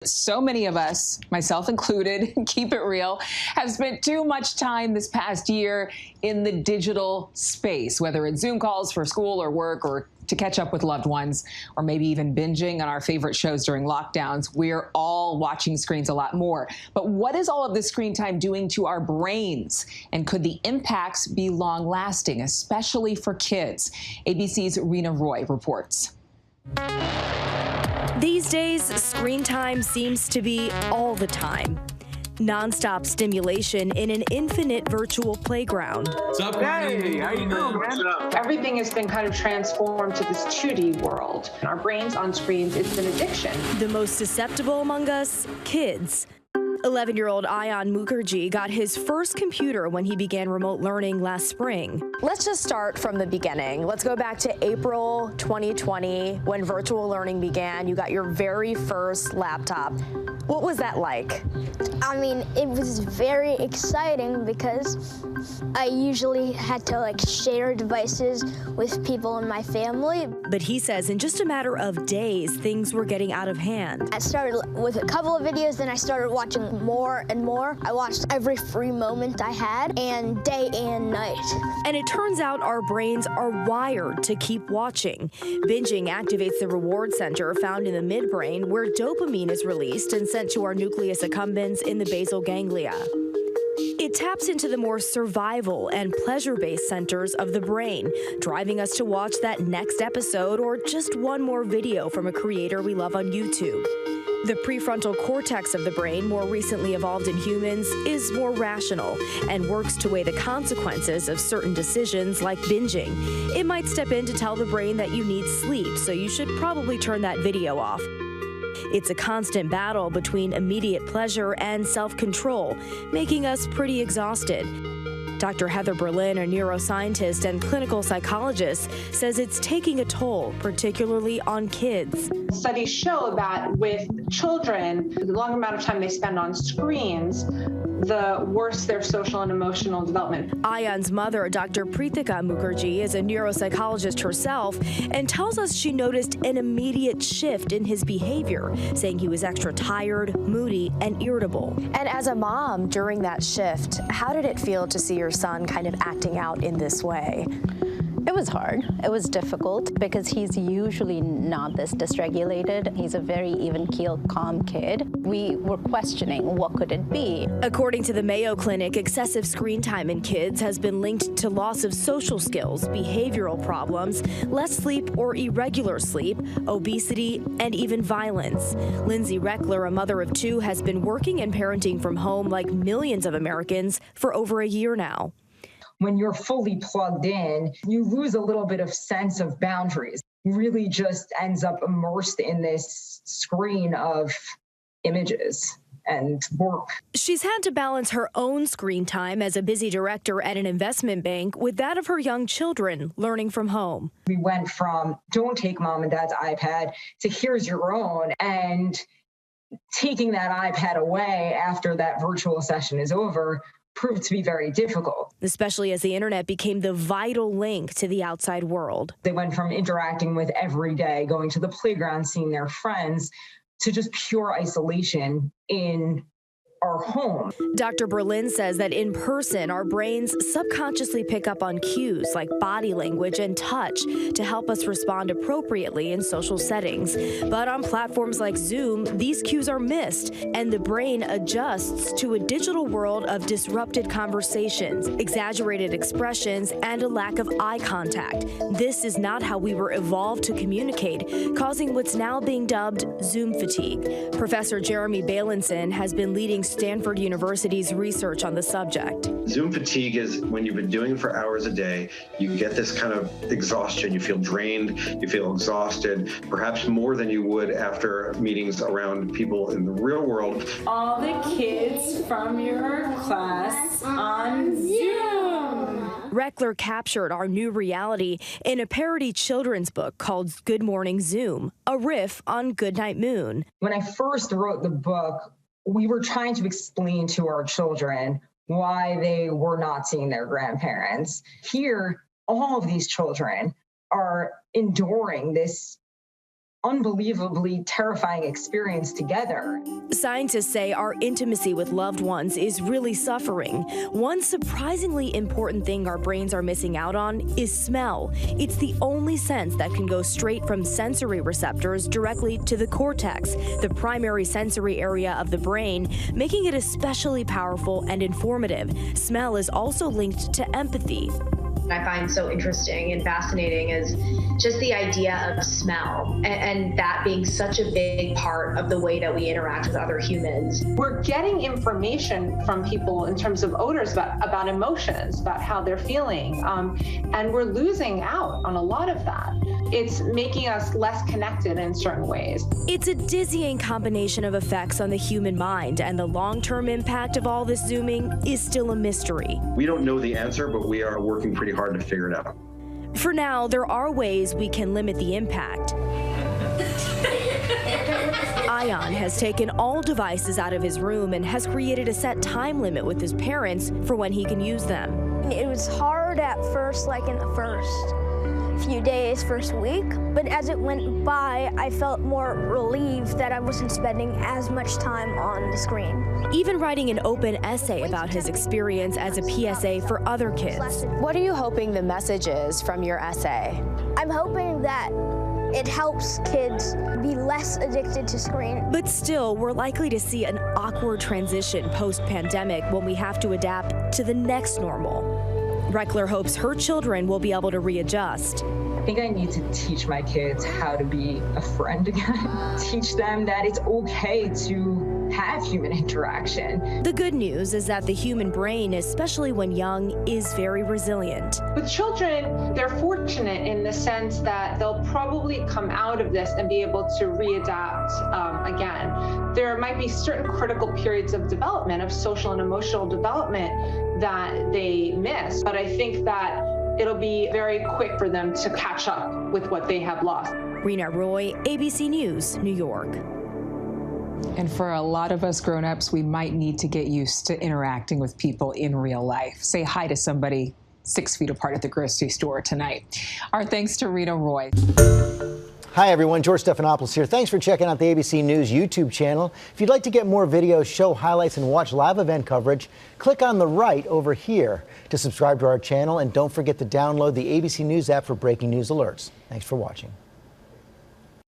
So many of us, myself included, keep it real, have spent too much time this past year in the digital space, whether it's Zoom calls for school or work or to catch up with loved ones, or maybe even binging on our favorite shows during lockdowns. We're all watching screens a lot more. But what is all of this screen time doing to our brains? And could the impacts be long lasting, especially for kids? ABC's Rena Roy reports. These days, screen time seems to be all the time. Nonstop stimulation in an infinite virtual playground. What's up, hey, how you doing, man? Everything has been kind of transformed to this 2D world. Our brains on screens, it's an addiction. The most susceptible among us, kids. 11-year-old Ayan Mukherjee got his first computer when he began remote learning last spring. Let's just start from the beginning. Let's go back to April 2020 when virtual learning began. You got your very first laptop. What was that like? I mean, it was very exciting because I usually had to share devices with people in my family. But he says in just a matter of days, things were getting out of hand. I started with a couple of videos, then I started watching more and more. I watched every free moment I had, and day and night. And it turns out our brains are wired to keep watching. Binging activates the reward center found in the midbrain, where dopamine is released and sent to our nucleus accumbens in the basal ganglia. It taps into the more survival and pleasure-based centers of the brain, driving us to watch that next episode or just one more video from a creator we love on YouTube. The prefrontal cortex of the brain, more recently evolved in humans, is more rational and works to weigh the consequences of certain decisions like binging. It might step in to tell the brain that you need sleep, so you should probably turn that video off. It's a constant battle between immediate pleasure and self-control, making us pretty exhausted. Dr. Heather Berlin, a neuroscientist and clinical psychologist, says it's taking a toll, particularly on kids. Studies show that with children, the longer amount of time they spend on screens, the worse their social and emotional development. Ayan's mother, Dr. Preetika Mukherjee, is a neuropsychologist herself and tells us she noticed an immediate shift in his behavior, saying he was extra tired, moody, and irritable. And as a mom, during that shift, how did it feel to see your son kind of acting out in this way? It was hard. It was difficult because he's usually not this dysregulated. He's a very even-keeled, calm kid. We were questioning what could it be. According to the Mayo Clinic, excessive screen time in kids has been linked to loss of social skills, behavioral problems, less sleep or irregular sleep, obesity, and even violence. Lindsay Reckler, a mother of two, has been working and parenting from home like millions of Americans for over a year now. When you're fully plugged in, you lose a little bit of sense of boundaries. Really just ends up immersed in this screen of images and work. She's had to balance her own screen time as a busy director at an investment bank with that of her young children learning from home. We went from don't take mom and dad's iPad to here's your own, and taking that iPad away after that virtual session is over proved to be very difficult. Especially as the internet became the vital link to the outside world. They went from interacting with every day, going to the playground, seeing their friends, to just pure isolation in our home. Dr. Berlin says that in person, our brains subconsciously pick up on cues like body language and touch to help us respond appropriately in social settings. But on platforms like Zoom, these cues are missed, and the brain adjusts to a digital world of disrupted conversations, exaggerated expressions, and a lack of eye contact. This is not how we were evolved to communicate, causing what's now being dubbed Zoom fatigue. Professor Jeremy Bailenson has been leading Stanford University's research on the subject. Zoom fatigue is when you've been doing it for hours a day, you get this kind of exhaustion. You feel drained, you feel exhausted, perhaps more than you would after meetings around people in the real world. All the kids from your class on Zoom. Reckler captured our new reality in a parody children's book called Good Morning Zoom, a riff on Goodnight Moon. When I first wrote the book, we were trying to explain to our children why they were not seeing their grandparents. Here, all of these children are enduring this unbelievably terrifying experience together. Scientists say our intimacy with loved ones is really suffering. One surprisingly important thing our brains are missing out on is smell. It's the only sense that can go straight from sensory receptors directly to the cortex, the primary sensory area of the brain, making it especially powerful and informative. Smell is also linked to empathy. I find so interesting and fascinating is just the idea of smell and that being such a big part of the way that we interact with other humans. We're getting information from people in terms of odors about emotions, about how they're feeling, and we're losing out on a lot of that. It's making us less connected in certain ways. It's a dizzying combination of effects on the human mind, and the long-term impact of all this zooming is still a mystery. We don't know the answer, but we are working pretty hard to figure it out. For now, there are ways we can limit the impact. Ion has taken all devices out of his room and has created a set time limit with his parents for when he can use them. It was hard at first, like in the first few days, first week, but as it went by, I felt more relieved that I wasn't spending as much time on the screen. Even writing an open essay about his experience as a PSA for other kids. What are you hoping the message is from your essay? I'm hoping that it helps kids be less addicted to screen. But still, we're likely to see an awkward transition post-pandemic when we have to adapt to the next normal. Reckler hopes her children will be able to readjust. I think I need to teach my kids how to be a friend again. Teach them that it's okay to have human interaction. The good news is that the human brain, especially when young, is very resilient. With children, they're fortunate in the sense that they'll probably come out of this and be able to readapt again. There might be certain critical periods of development, of social and emotional development, that they miss. But I think that it'll be very quick for them to catch up with what they have lost. Rena Roy, ABC News, New York. And for a lot of us grown-ups, we might need to get used to interacting with people in real life. Say hi to somebody 6 feet apart at the grocery store tonight. Our thanks to Rena Roy. Hi, everyone. George Stephanopoulos here. Thanks for checking out the ABC News YouTube channel. If you'd like to get more videos, show highlights, and watch live event coverage, click on the right over here to subscribe to our channel. And don't forget to download the ABC News app for breaking news alerts. Thanks for watching.